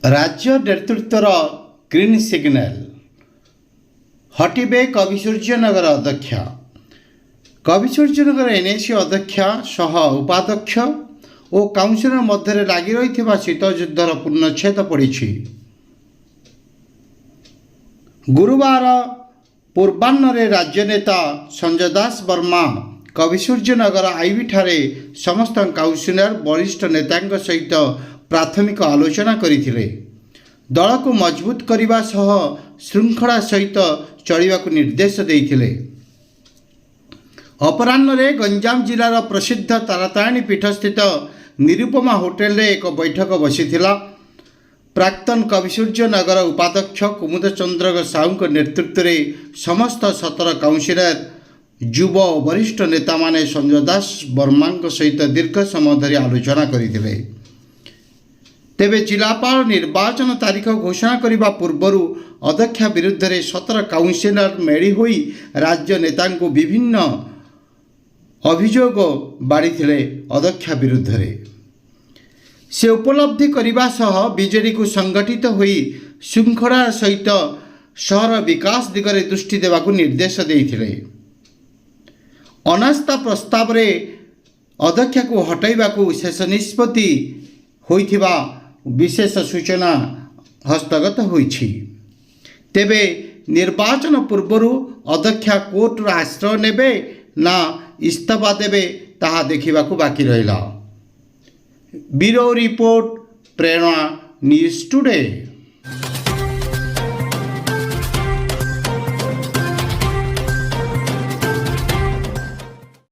राज्य नेतृत्वर green signal हटिबे कविसूर्यनगर अध्यक्ष कविसूर्यनगर NAC अध्यक्ष सह उपाध्यक्ष और काउंसिलर मध्य लगी रही शीतयुद्धर पूर्णछेद पड़ी। गुरुवार पूर्वाह्न राज्य नेता संजय दास वर्मा कविसूर्यनगर आईबी ठारे समस्त काउंसिलर वरिष्ठ नेता सहित प्राथमिक आलोचना करथिले। दल को मजबूत करने सह श्रृंखला सहित चलने को निर्देश देथिले। अपराह्न गंजाम जिलार प्रसिद्ध तारातारिणी पीठ स्थित निरुपमा होटेल रे एक बैठक बसीथिला। प्राक्तन कविसूर्यनगर उपाध्यक्ष कुमुद चंद्र साहू नेतृत्व में समस्त 17 काउंसिलर युव और वरिष्ठ नेता माने संजय दास वर्मा सहित दीर्घ समय धरी आलोचना करथिले। तेबे जिलापाल निर्वाचन तारीख घोषणा करने पूर्वर अध्यक्ष विरुद्ध 17 काउंसिलर मेली होई राज्य नेता को विभिन्न अभियोग बाड़ी अध्यक्ष विरुद्ध से उपलब्धि करने सह बीजेडी को संगठित होई श्रृंखला सहित शहर विकास दिगरे दृष्टि देवाक निर्देश देथिले। अनास्था प्रस्ताव रे अध्यक्ष को हटाइबाकू शेष निष्पत्ति होइथिबा विशेष सूचना हस्तगत होइछि। तेबे निर्वाचन पूर्वर अध्यक्ष कोर्टर आश्रय नेबे ना इस्तीफा देबे ताहा देखिबाकू बाकी रहिला। ब्यूरो रिपोर्ट प्रेरणा न्यूज़ टुडे।